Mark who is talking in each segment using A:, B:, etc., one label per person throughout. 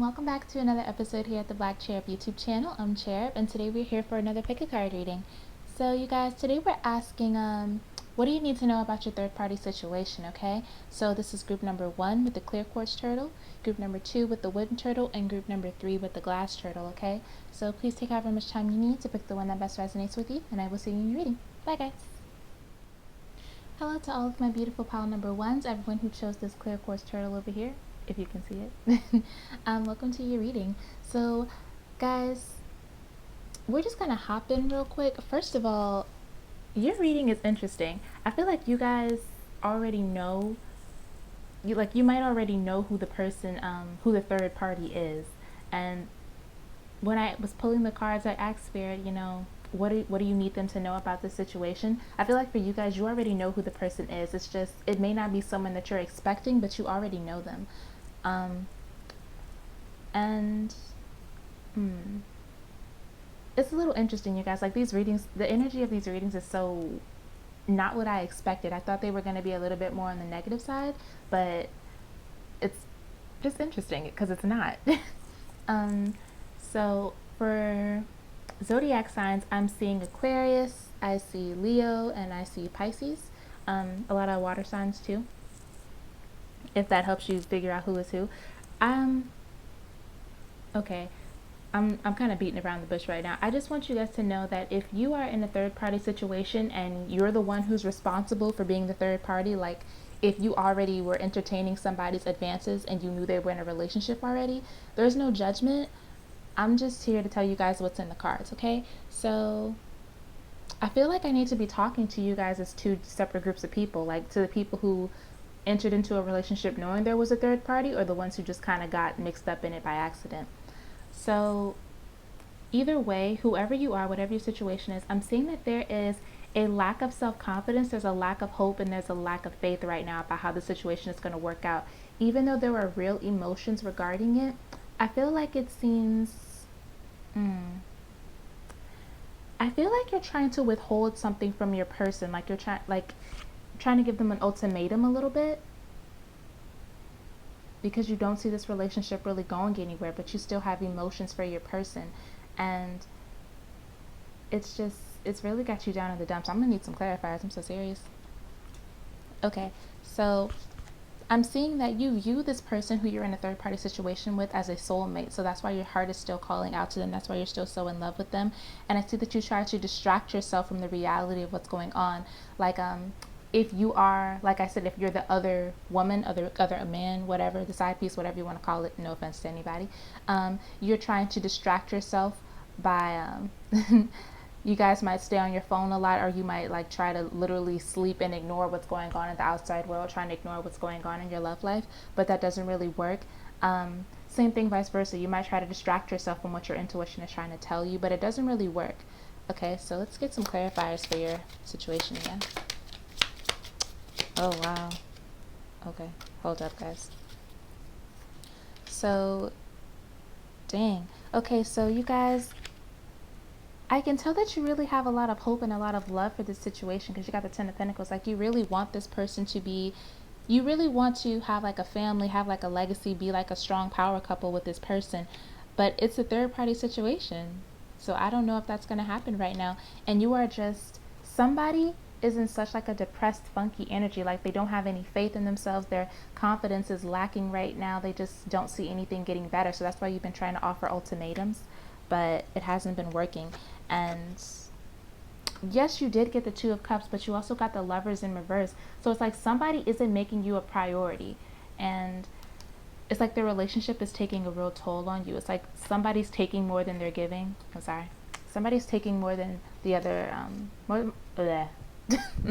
A: welcome back to another episode here at the Black Cherub YouTube channel. I'm Cherub, and today we're here for another pick a card reading. So you guys, today we're asking, what do you need to know about your third party situation, okay? So this is group number 1 with the clear quartz turtle, group number 2 with the wooden turtle, and group number 3 with the glass turtle, okay? So please take however much time you need to pick the one that best resonates with you, and I will see you in your reading. Bye guys! Hello to all of my beautiful pile number 1s, everyone who chose this clear quartz turtle over here, if you can see it. Welcome to your reading. So guys, we're just gonna hop in real quick. First of all, your reading is interesting. I feel like you guys already know, you might already know who the person, who the third party is. And when I was pulling the cards, I asked Spirit, what do you need them to know about this situation? I feel like for you guys, you already know who the person is. It's just, it may not be someone that you're expecting, but you already know them. It's a little interesting, you guys. Like, these readings, the energy of these readings is so not what I expected. I thought they were going to be a little bit more on the negative side, but it's just interesting because it's not. So for zodiac signs, I'm seeing Aquarius, I see Leo, and I see Pisces. A lot of water signs too, if that helps you figure out who is who. Okay, I'm kind of beating around the bush right now. I just want you guys to know that if you are in a third party situation and you're the one who's responsible for being the third party, like if you already were entertaining somebody's advances and you knew they were in a relationship already, there's no judgment. I'm just here to tell you guys what's in the cards, okay? So I feel like I need to be talking to you guys as two separate groups of people, like to the people who entered into a relationship knowing there was a third party, or the ones who just kind of got mixed up in it by accident. So either way, whoever you are, whatever your situation is, I'm seeing that there is a lack of self-confidence, there's a lack of hope, and there's a lack of faith right now about how the situation is going to work out. Even though there were real emotions regarding it, I feel like it seems I feel like you're trying to withhold something from your person, like you're trying to give them an ultimatum a little bit, because you don't see this relationship really going anywhere, but you still have emotions for your person. And it's really got you down in the dumps. I'm gonna need some clarifiers. I'm so serious. Okay, so I'm seeing that you view this person who you're in a third party situation with as a soulmate. So that's why your heart is still calling out to them. That's why you're still so in love with them. And I see that you try to distract yourself from the reality of what's going on. Like, if you are, like I said, if you're the other woman, other man, whatever, the side piece, whatever you want to call it, no offense to anybody, you're trying to distract yourself by, you guys might stay on your phone a lot, or you might like try to literally sleep and ignore what's going on in the outside world, trying to ignore what's going on in your love life, but that doesn't really work. Same thing vice versa. You might try to distract yourself from what your intuition is trying to tell you, but it doesn't really work. Okay, so let's get some clarifiers for your situation again. Oh wow. Okay, hold up guys. So dang. Okay, so you guys, I can tell that you really have a lot of hope and a lot of love for this situation, because you got the Ten of Pentacles. Like, you really want this person to be, you really want to have like a family, have like a legacy, be like a strong power couple with this person. But it's a third party situation. So I don't know if that's going to happen right now. And you are just, somebody is in such like a depressed, funky energy. Like, they don't have any faith in themselves. Their confidence is lacking right now. They just don't see anything getting better. So that's why you've been trying to offer ultimatums, but it hasn't been working. And yes, you did get the Two of Cups, but you also got the Lovers in reverse. So it's like somebody isn't making you a priority, and it's like the relationship is taking a real toll on you. It's like somebody's taking more than they're giving. I'm sorry. Somebody's taking more than the other, I'm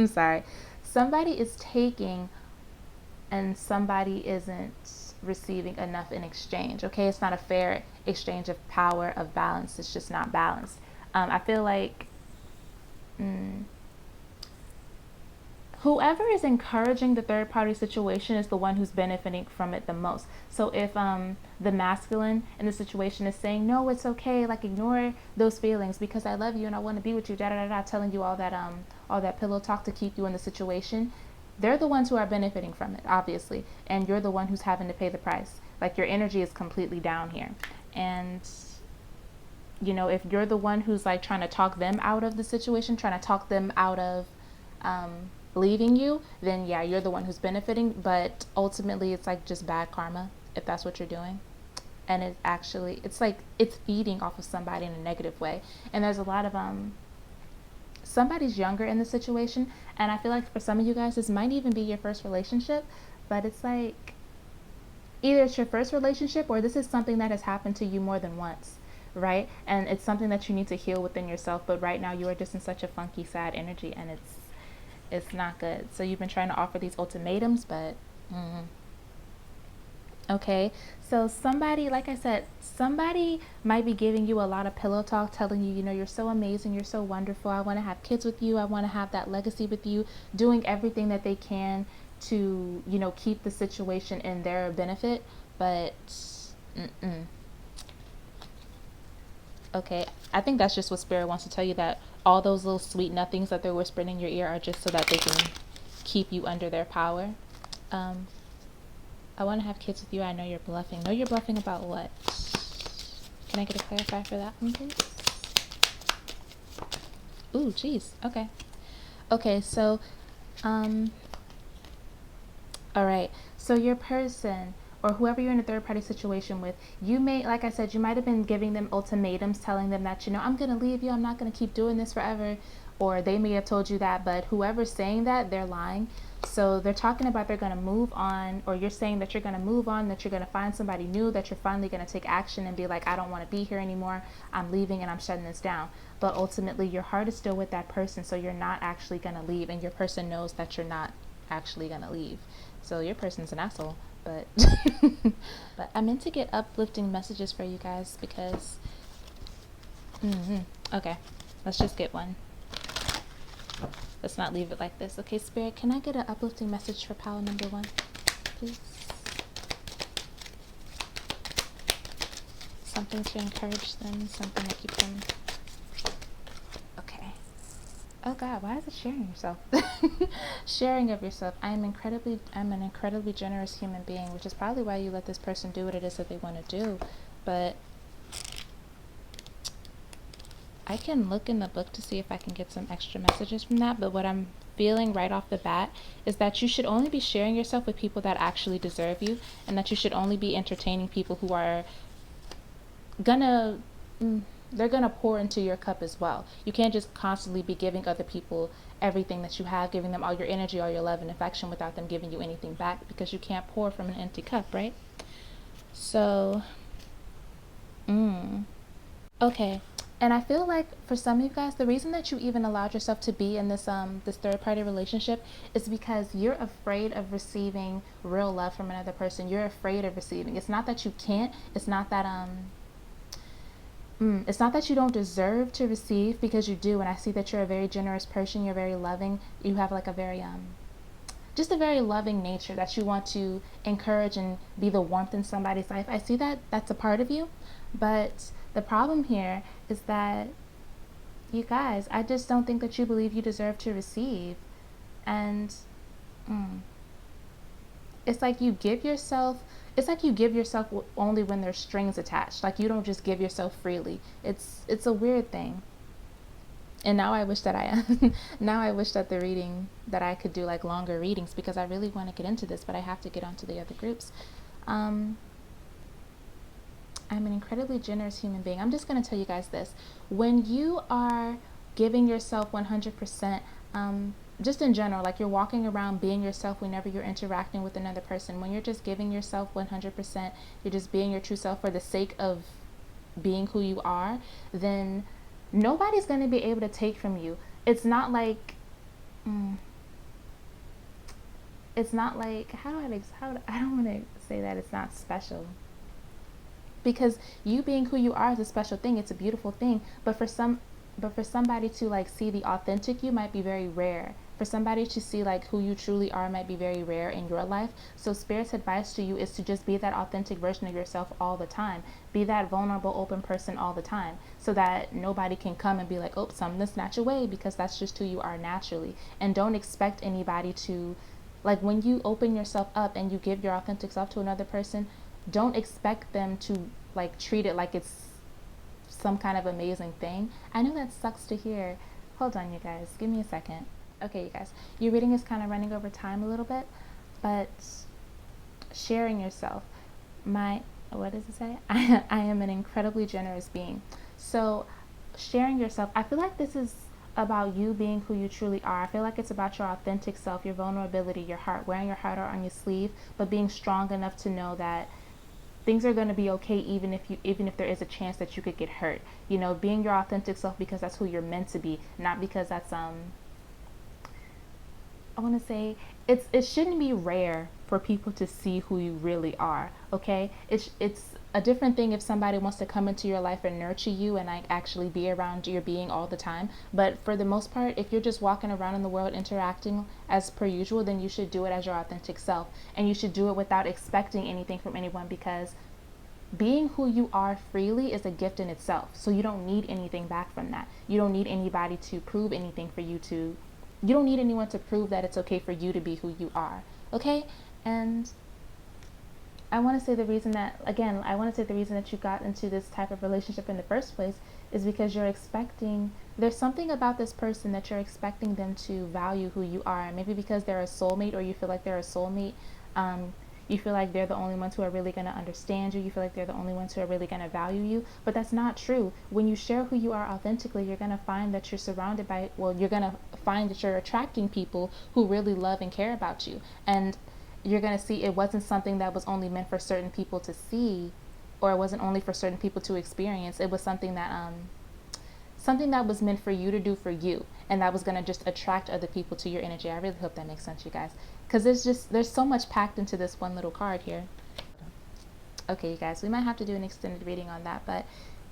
A: sorry. Somebody is taking and somebody isn't receiving enough in exchange. Okay, it's not a fair exchange of power, of balance. It's just not balanced. I feel like whoever is encouraging the third party situation is the one who's benefiting from it the most. So if the masculine in the situation is saying, no, it's okay, like ignore those feelings because I love you and I want to be with you, da da da da, telling you all that pillow talk to keep you in the situation, they're the ones who are benefiting from it, obviously, and you're the one who's having to pay the price. Like your energy is completely down here. And you know, if you're the one who's like trying to talk them out of the situation, trying to talk them out of leaving you, then yeah, you're the one who's benefiting. But ultimately, it's like just bad karma if that's what you're doing. And it actually, it's like it's feeding off of somebody in a negative way. And there's a lot of somebody's younger in the situation, and I feel like for some of you guys, this might even be your first relationship, but it's like either it's your first relationship or this is something that has happened to you more than once, right? And it's something that you need to heal within yourself, but right now you are just in such a funky, sad energy, and it's not good. So you've been trying to offer these ultimatums, but okay. So somebody, like I said, somebody might be giving you a lot of pillow talk, telling you, you know, you're so amazing, you're so wonderful, I want to have kids with you, I want to have that legacy with you, doing everything that they can to, you know, keep the situation in their benefit. But okay, I think that's just what Spirit wants to tell you, that all those little sweet nothings that they're whispering in your ear are just so that they can keep you under their power. I want to have kids with you. I know you're bluffing. No, you're bluffing about what? Can I get a clarifier for that one, please? Ooh, geez. Okay. Okay, so, all right. So your person or whoever you're in a third party situation with, you may, like I said, you might have been giving them ultimatums, telling them that, you know, I'm going to leave you. I'm not going to keep doing this forever. Or they may have told you that, but whoever's saying that, they're lying. So they're talking about they're going to move on, or you're saying that you're going to move on, that you're going to find somebody new, that you're finally going to take action and be like, I don't want to be here anymore. I'm leaving and I'm shutting this down. But ultimately, your heart is still with that person. So you're not actually going to leave. And your person knows that you're not actually going to leave. So your person's an asshole. But, but I meant to get uplifting messages for you guys because, okay, let's just get one. Let's not leave it like this. Okay, Spirit, can I get an uplifting message for pal number 1, please? Something to encourage them, something to keep them. Okay. Oh God, why is it sharing yourself? Sharing of yourself. I'm an incredibly generous human being, which is probably why you let this person do what it is that they want to do. But I can look in the book to see if I can get some extra messages from that, but what I'm feeling right off the bat is that you should only be sharing yourself with people that actually deserve you, and that you should only be entertaining people who are they're gonna pour into your cup as well. You can't just constantly be giving other people everything that you have, giving them all your energy, all your love and affection without them giving you anything back, because you can't pour from an empty cup, right? So, okay. And I feel like for some of you guys, the reason that you even allowed yourself to be in this this third party relationship is because you're afraid of receiving real love from another person. You're afraid of receiving. It's not that you can't. It's not that it's not that you don't deserve to receive, because you do. And I see that you're a very generous person. You're very loving. You have like a very just a very loving nature that you want to encourage and be the warmth in somebody's life. I see that that's a part of you, but the problem here is that, you guys, I just don't think that you believe you deserve to receive. And it's like you give yourself only when there's strings attached. Like you don't just give yourself freely. It's a weird thing. And now I wish that now I wish that I could do like longer readings, because I really want to get into this, but I have to get onto the other groups. I'm an incredibly generous human being. I'm just going to tell you guys this. When you are giving yourself 100%, just in general, like you're walking around being yourself whenever you're interacting with another person, when you're just giving yourself 100%, you're just being your true self for the sake of being who you are, then nobody's going to be able to take from you. It's not like, I don't want to say that it's not special. Because you being who you are is a special thing. It's a beautiful thing. But for somebody to like see the authentic you might be very rare. For somebody to see like who you truly are might be very rare in your life. So Spirit's advice to you is to just be that authentic version of yourself all the time. Be that vulnerable, open person all the time, so that nobody can come and be like, oh, something to snatch away, because that's just who you are naturally. And don't expect anybody to, like, when you open yourself up and you give your authentic self to another person, don't expect them to like treat it like it's some kind of amazing thing. I know that sucks to hear. Hold on, you guys. Give me a second. Okay, you guys. Your reading is kind of running over time a little bit, but sharing yourself. What does it say? I am an incredibly generous being. So, sharing yourself, I feel like this is about you being who you truly are. I feel like it's about your authentic self, your vulnerability, your heart, wearing your heart out on your sleeve, but being strong enough to know that things are going to be okay even if there is a chance that you could get hurt. You know, being your authentic self because that's who you're meant to be, not because that's I want to say it shouldn't be rare for people to see who you really are. Okay, it's a different thing if somebody wants to come into your life and nurture you and like actually be around your being all the time. But for the most part, if you're just walking around in the world interacting as per usual, then you should do it as your authentic self, and you should do it without expecting anything from anyone, because being who you are freely is a gift in itself. So you don't need anything back from that. You don't need anybody to prove anything for you to, you don't need anyone to prove that it's okay for you to be who you are. Okay? And I want to say the reason that, again, I want to say the reason that you got into this type of relationship in the first place is because you're expecting, there's something about this person that you're expecting them to value who you are. Maybe because they're a soulmate, or you feel like they're a soulmate. You feel like they're the only ones who are really going to understand you. You feel like they're the only ones who are really going to value you. But that's not true. When you share who you are authentically, you're going to find that you're surrounded by, well, you're going to find that you're attracting people who really love and care about you. And you're going to see it wasn't something that was only meant for certain people to see, or it wasn't only for certain people to experience. It was something that was meant for you to do for you, and that was going to just attract other people to your energy. I really hope that makes sense, you guys, because there's so much packed into this one little card here. Okay, you guys, we might have to do an extended reading on that, but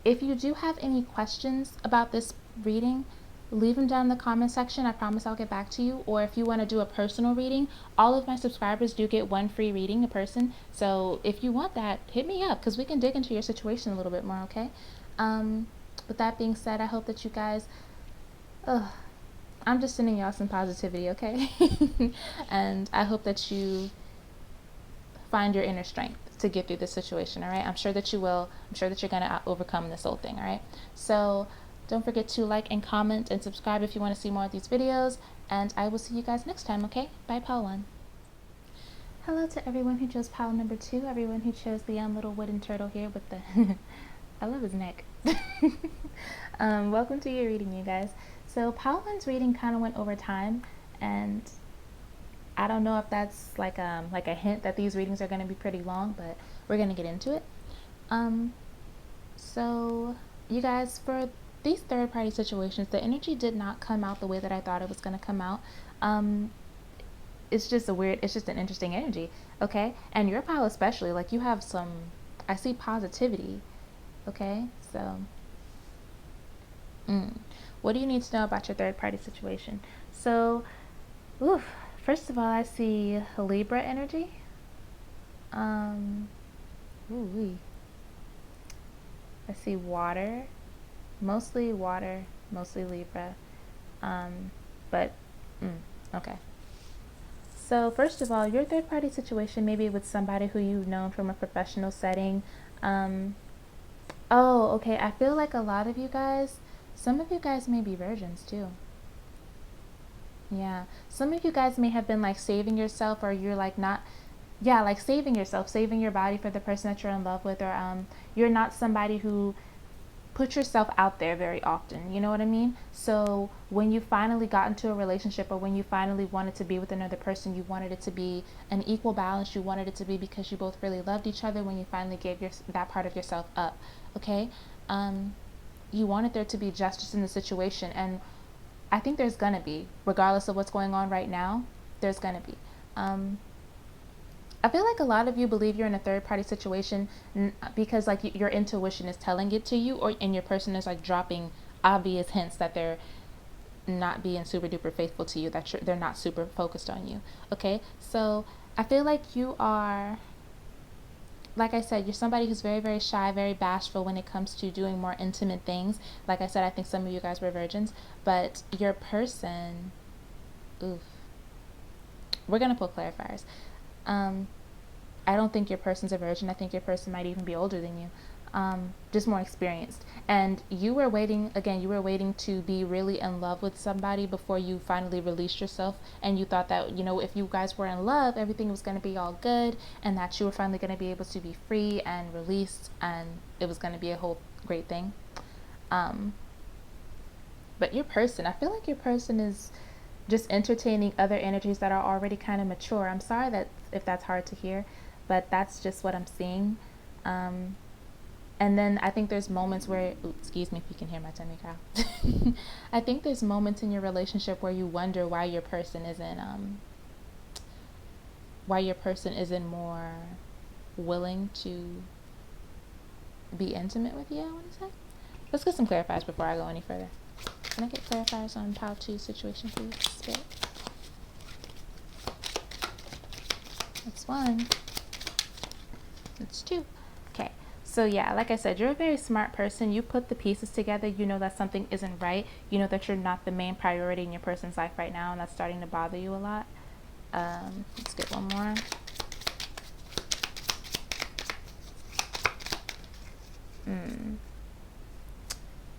A: if you do have any questions about this reading, leave them down in the comment section. I promise I'll get back to you. Or if you want to do a personal reading, all of my subscribers do get one free reading a person. So if you want that, hit me up, because we can dig into your situation a little bit more, okay? With that being said, I hope that you guys, I'm just sending y'all some positivity, okay? And I hope that you find your inner strength to get through this situation, all right? I'm sure that you will. I'm sure that you're going to overcome this whole thing, all right? So don't forget to like and comment and subscribe if you want to see more of these videos. And I will see you guys next time, okay? Bye, pile 1. Hello to everyone who chose pile number 2, everyone who chose the little wooden turtle here with the... I love his neck. Welcome to your reading, you guys. So pile 1's reading kind of went over time, and I don't know if that's like a hint that these readings are going to be pretty long, but we're going to get into it. So you guys, for these third party situations, the energy did not come out the way that I thought it was going to come out. It's just an interesting energy, okay? And your pile especially, like you have some, I see positivity, okay? So what do you need to know about your third party situation? So first of all, I see Libra energy. I see water, mostly Libra. Okay. So first of all, your third party situation may be with somebody who you've known from a professional setting. Okay. I feel like a lot of you guys, some of you guys may be virgins too. Yeah. Some of you guys may have been like saving yourself, or you're like not, yeah, like saving yourself, saving your body for the person that you're in love with, or you're not somebody who put yourself out there very often, you know what I mean? So when you finally got into a relationship, or when you finally wanted to be with another person, you wanted it to be an equal balance. You wanted it to be because you both really loved each other. When you finally gave that part of yourself up, okay? You wanted there to be justice in the situation, and I think there's gonna be, regardless of what's going on right now, there's gonna be. I feel like a lot of you believe you're in a third party situation because like your intuition is telling it to you, and your person is like dropping obvious hints that they're not being super duper faithful to you, that they're not super focused on you. Okay, so I feel like you are, like I said, you're somebody who's very, very shy, very bashful when it comes to doing more intimate things. Like I said, I think some of you guys were virgins, but your person, we're gonna pull clarifiers. I don't think your person's a virgin. I think your person might even be older than you, just more experienced. And you were waiting, again, you were waiting to be really in love with somebody before you finally released yourself. And you thought that, you know, if you guys were in love, everything was going to be all good, and that you were finally going to be able to be free and released, and it was going to be a whole great thing. But your person, I feel like your person is just entertaining other energies that are already kind of mature. I'm sorry that if that's hard to hear, but that's just what I'm seeing. And then I think there's moments where, excuse me if you can hear my tummy growl. I think there's moments in your relationship where you wonder why your person isn't more willing to be intimate with you, I want to say. Let's get some clarifiers before I go any further. Can I get clarifiers on pile 2 situation, please? Spirit. That's 1. That's 2. Okay. So yeah, like I said, you're a very smart person. You put the pieces together. You know that something isn't right. You know that you're not the main priority in your person's life right now, and that's starting to bother you a lot. Let's get one more.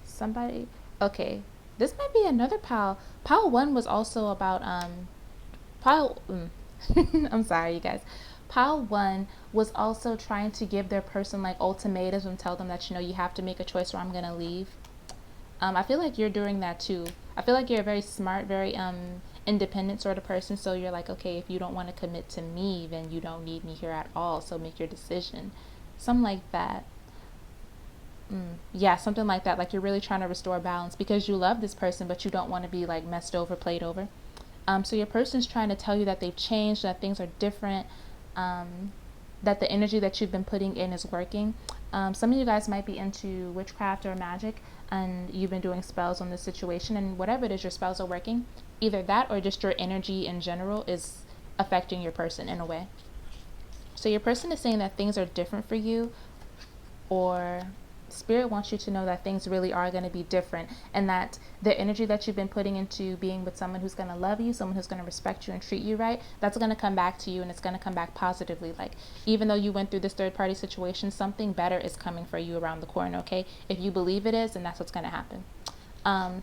A: Somebody. Okay. This might be another pile. Pile 1 was also about pile. I'm sorry, you guys. Pile 1 was also trying to give their person like ultimatums and tell them that, you know, you have to make a choice or I'm gonna leave. I feel like you're doing that too. I feel like you're a very smart, very independent sort of person. So you're like, okay, if you don't want to commit to me, then you don't need me here at all. So make your decision. Something like that. Yeah, something like that. Like you're really trying to restore balance because you love this person, but you don't want to be like messed over, played over. So your person's trying to tell you that they've changed, that things are different, that the energy that you've been putting in is working. Some of you guys might be into witchcraft or magic, and you've been doing spells on this situation, and whatever it is, your spells are working. Either that or just your energy in general is affecting your person in a way. So your person is saying that things are different for you, or Spirit wants you to know that things really are going to be different, and that the energy that you've been putting into being with someone who's going to love you, someone who's going to respect you and treat you right, that's going to come back to you, and it's going to come back positively. Like, even though you went through this third party situation, something better is coming for you around the corner, okay? If you believe it is, then that's what's going to happen.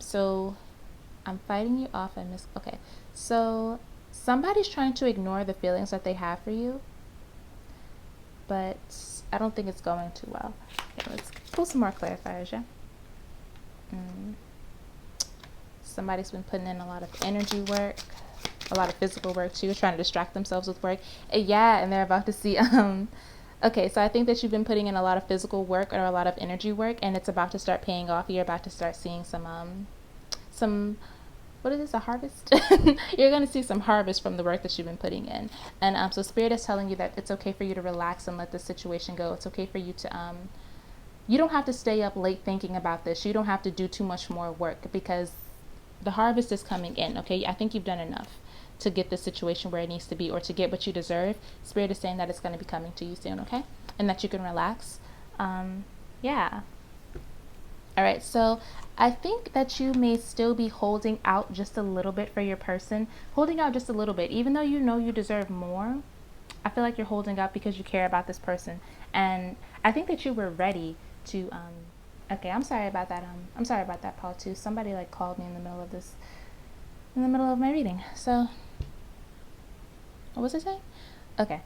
A: So I'm fighting you off. Okay. So somebody's trying to ignore the feelings that they have for you, but I don't think it's going too well. Okay, let's pull some more clarifiers, yeah? Somebody's been putting in a lot of energy work, a lot of physical work too, trying to distract themselves with work. Yeah, and they're about to see, okay, so I think that you've been putting in a lot of physical work or a lot of energy work, and it's about to start paying off. You're about to start seeing some, what is this, a harvest? You're going to see some harvest from the work that you've been putting in. And so Spirit is telling you that it's okay for you to relax and let the situation go. It's okay for you to, you don't have to stay up late thinking about this. You don't have to do too much more work because the harvest is coming in, okay? I think you've done enough to get the situation where it needs to be, or to get what you deserve. Spirit is saying that it's going to be coming to you soon, okay? And that you can relax. Yeah. All right, so I think that you may still be holding out just a little bit for your person. Holding out just a little bit. Even though you know you deserve more, I feel like you're holding out because you care about this person. And I think that you were ready to, okay, I'm sorry about that. I'm sorry about that, Paul, too. Somebody like called me in the middle of my reading. So, what was I saying? Okay.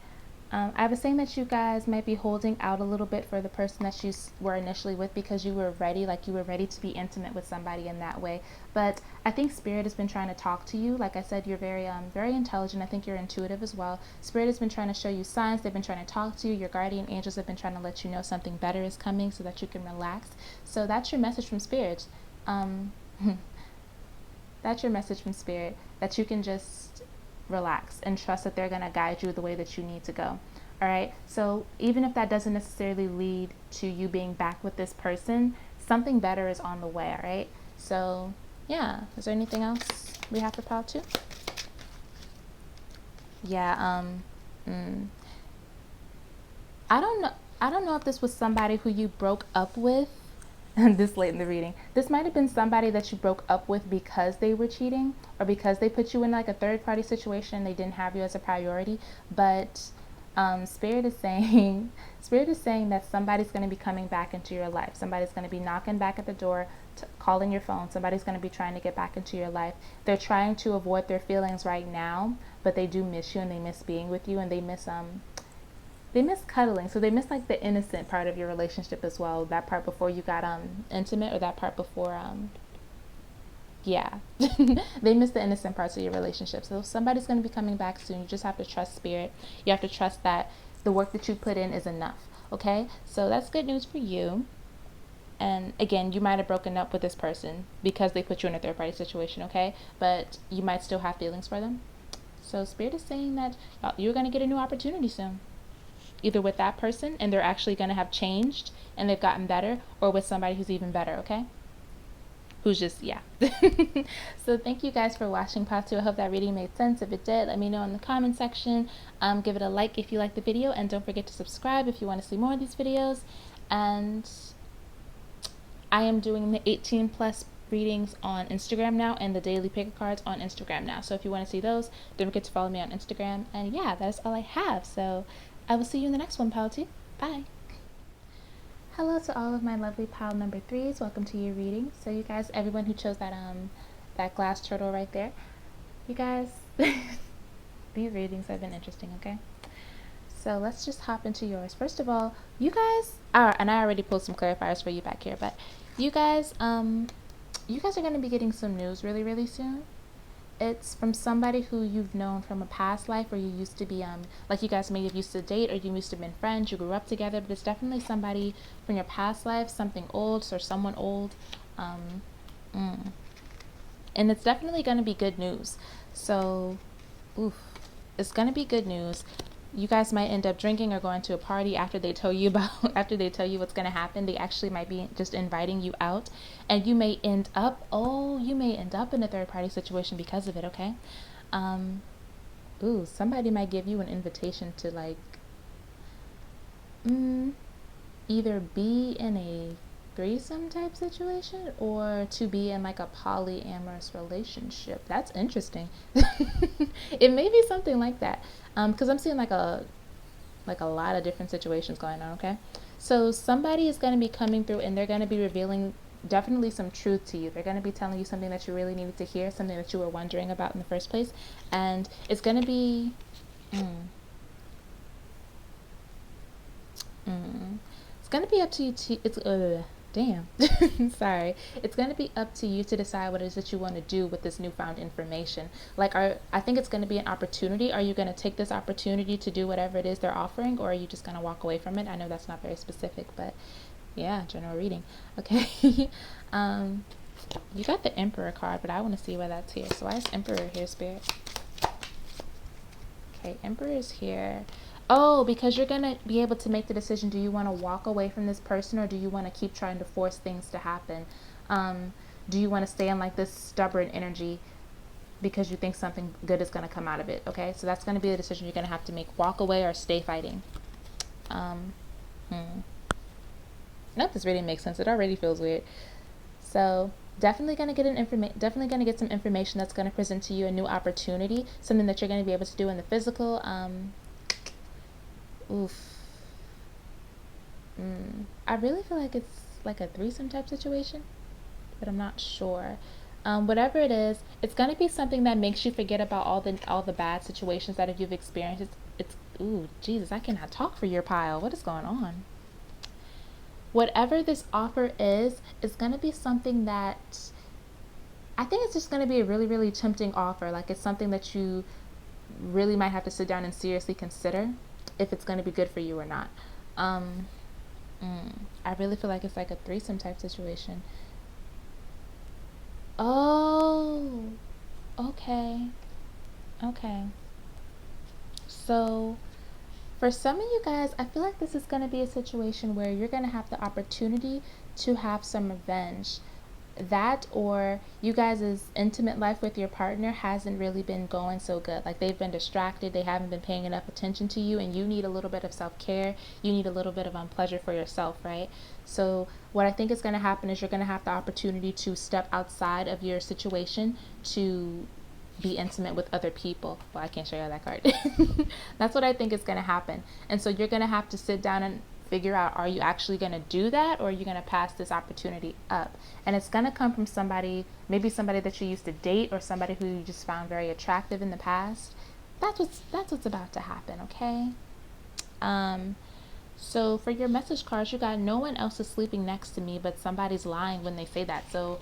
A: I was saying that you guys might be holding out a little bit for the person that you were initially with because you were ready, like you were ready to be intimate with somebody in that way. But I think Spirit has been trying to talk to you. Like I said, you're very intelligent. I think you're intuitive as well. Spirit has been trying to show you signs. They've been trying to talk to you. Your guardian angels have been trying to let you know something better is coming so that you can relax. So that's your message from Spirit. That's your message from Spirit, that you can just relax and trust that they're going to guide you the way that you need to go. All right. So even if that doesn't necessarily lead to you being back with this person, something better is on the way. All right. So yeah. Is there anything else we have for pile 2? Yeah. I don't know if this was somebody who you broke up with this late in the reading. This might have been somebody that you broke up with because they were cheating, or because they put you in like a third party situation and they didn't have you as a priority. But Spirit is saying, Spirit is saying that somebody's going to be coming back into your life. Somebody's going to be knocking back at the door, calling your phone. Somebody's going to be trying to get back into your life. They're trying to avoid their feelings right now, but they do miss you and they miss being with you, and they miss cuddling. So they miss like the innocent part of your relationship as well. That part before you got intimate, or that part before yeah. They miss the innocent parts of your relationship. So somebody's going to be coming back soon. You just have to trust Spirit. You have to trust that the work that you put in is enough. Okay, so that's good news for you. And again, you might have broken up with this person because they put you in a third party situation. Okay, but you might still have feelings for them. So Spirit is saying that you're going to get a new opportunity soon, either with that person and they're actually going to have changed and they've gotten better, or with somebody who's even better. Okay, who's just, yeah. So thank you guys for watching part 2. I hope that reading made sense. If it did, let me know in the comment section. Give it a like if you like the video, and don't forget to subscribe if you want to see more of these videos. And I am doing the 18 plus readings on Instagram now, and the daily picker cards on Instagram now. So if you want to see those, don't forget to follow me on Instagram. And yeah, that's all I have. So I will see you in the next one, pal 2. Bye. Hello to all of my lovely pile number 3s. Welcome to your reading. So you guys, everyone who chose that glass turtle right there, you guys, these readings have been interesting. Okay, so let's just hop into yours. First of all, you guys are, and I already pulled some clarifiers for you back here, but you guys are going to be getting some news really, really soon. It's from somebody who you've known from a past life, or you used to be like you guys may have used to date, or you used to have been friends, you grew up together, but it's definitely somebody from your past life, something old, or someone old. And it's definitely going to be good news. So it's going to be good news. You guys might end up drinking or going to a party after they tell you what's going to happen. They actually might be just inviting you out, and you may end up in a third party situation because of it. Okay, somebody might give you an invitation to like either be in a threesome type situation, or to be in like a polyamorous relationship. That's interesting. It may be something like that, because I'm seeing like a lot of different situations going on. Okay, so somebody is going to be coming through, and they're going to be revealing definitely some truth to you. They're going to be telling you something that you really needed to hear, something that you were wondering about in the first place, and it's going to be it's going to be up to you sorry, it's going to be up to you to decide what it is that you want to do with this newfound information. Like, I think it's going to be an opportunity. Are you going to take this opportunity to do whatever it is they're offering, or are you just going to walk away from it? I know that's not very specific, but yeah, general reading. Okay. You got the Emperor card, but I want to see why that's here. So why is Emperor here, Spirit? Okay, Emperor is here. Oh, because you're going to be able to make the decision. Do you want to walk away from this person, or do you want to keep trying to force things to happen? Do you want to stay in like this stubborn energy because you think something good is going to come out of it? Okay, so that's going to be a decision you're going to have to make. Walk away or stay fighting. Nope, this reading makes sense. It already feels weird. So definitely going to get some information that's going to present to you a new opportunity, something that you're going to be able to do in the physical. I really feel like it's like a threesome type situation, but I'm not sure. Whatever it is, it's gonna be something that makes you forget about all the bad situations that you've experienced. It's Jesus, I cannot talk for your pile. What is going on? Whatever this offer is gonna be something that I think it's just gonna be a really, really tempting offer. Like, it's something that you really might have to sit down and seriously consider if it's going to be good for you or not. I really feel like it's like a threesome type situation. Oh, okay. So for some of you guys, I feel like this is going to be a situation where you're going to have the opportunity to have some revenge. That, or you guys' intimate life with your partner hasn't really been going so good. Like, they've been distracted, they haven't been paying enough attention to you, and you need a little bit of self-care. You need a little bit of pleasure for yourself, right? So what I think is going to happen is you're going to have the opportunity to step outside of your situation to be intimate with other people. Well, I can't show you that card. That's what I think is going to happen. And so you're going to have to sit down and figure out, are you actually going to do that, or are you going to pass this opportunity up? And it's going to come from somebody, maybe somebody that you used to date, or somebody who you just found very attractive in the past. That's what's about to happen, okay? So for your message cards, you got no one else is sleeping next to me, but somebody's lying when they say that. So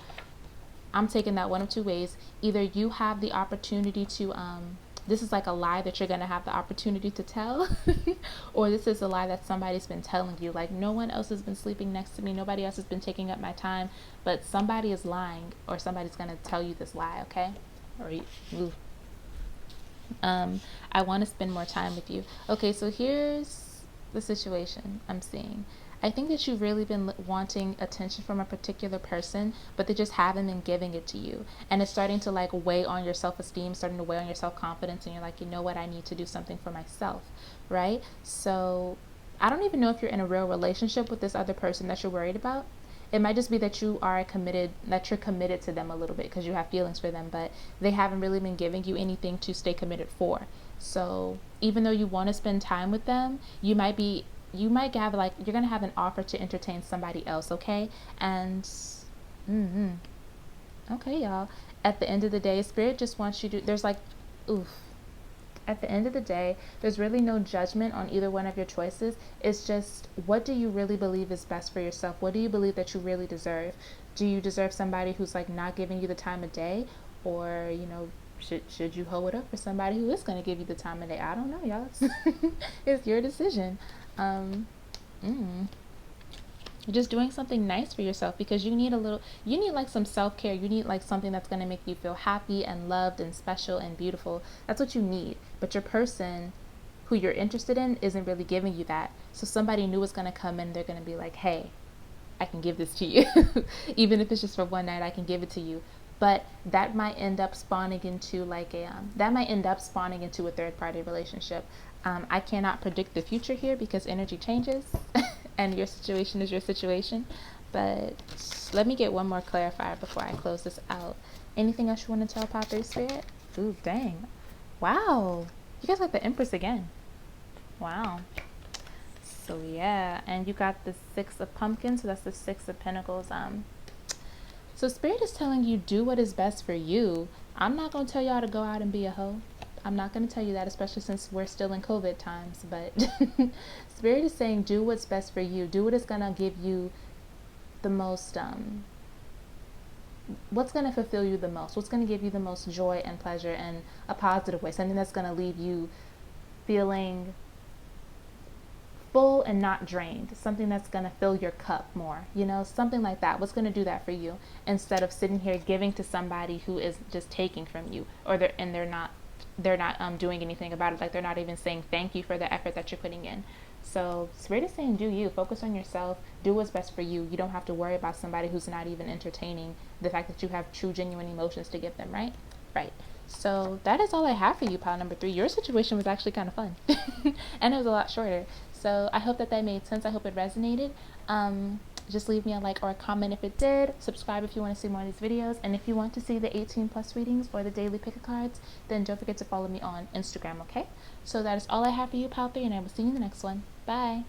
A: I'm taking that one of two ways. Either you have the opportunity to, this is like a lie that you're going to have the opportunity to tell, or this is a lie that somebody's been telling you, like, no one else has been sleeping next to me, nobody else has been taking up my time, but somebody is lying, or somebody's going to tell you this lie, okay? Or you, I want to spend more time with you. Okay, so here's the situation I'm seeing. I think that you've really been wanting attention from a particular person, but they just haven't been giving it to you. And it's starting to like weigh on your self-esteem, starting to weigh on your self-confidence, and you're like, you know what, I need to do something for myself, right? So I don't even know if you're in a real relationship with this other person that you're worried about. It might just be that you're committed to them a little bit because you have feelings for them, but they haven't really been giving you anything to stay committed for. So even though you want to spend time with them, you might have like, you're going to have an offer to entertain somebody else, okay? And okay, y'all, at the end of the day, Spirit just wants you to, there's like, at the end of the day, there's really no judgment on either one of your choices. It's just, what do you really believe is best for yourself? What do you believe that you really deserve? Do you deserve somebody who's like not giving you the time of day? Or, you know, should you hold it up for somebody who is going to give you the time of day? I don't know, y'all. It's your decision. Just doing something nice for yourself, because you need like some self-care. You need like something that's going to make you feel happy and loved and special and beautiful. That's what you need. But your person who you're interested in isn't really giving you that. So somebody new is going to come in. They're going to be like, hey, I can give this to you. Even if it's just for one night, I can give it to you. But that might end up spawning into like a third party relationship. I cannot predict the future here because energy changes and your situation is your situation. But let me get one more clarifier before I close this out. Anything else you want to tell Padre Spirit? Ooh, dang. Wow. You guys got the Empress again. Wow. So yeah, and you got the Six of Pumpkins, so that's the Six of Pentacles. So Spirit is telling you, do what is best for you. I'm not going to tell y'all to go out and be a hoe. I'm not going to tell you that, especially since we're still in COVID times. But Spirit is saying, do what's best for you. Do what is going to give you the most, what's going to fulfill you the most. What's going to give you the most joy and pleasure in a positive way. Something that's going to leave you feeling full and not drained. Something that's going to fill your cup more, you know, something like that. What's going to do that for you, instead of sitting here giving to somebody who is just taking from you, or they're not doing anything about it. Like, they're not even saying thank you for the effort that you're putting in. So Spirit is saying, do you, focus on yourself, do what's best for you. You don't have to worry about somebody who's not even entertaining the fact that you have true, genuine emotions to give them, right? So that is all I have for you, pile number 3. Your situation was actually kind of fun and it was a lot shorter. So I hope that made sense. I hope it resonated. Just leave me a like or a comment if it did. Subscribe if you want to see more of these videos. And if you want to see the 18+ readings or the daily pick a cards, then don't forget to follow me on Instagram, okay? So that is all I have for you, pile 3, and I will see you in the next one. Bye.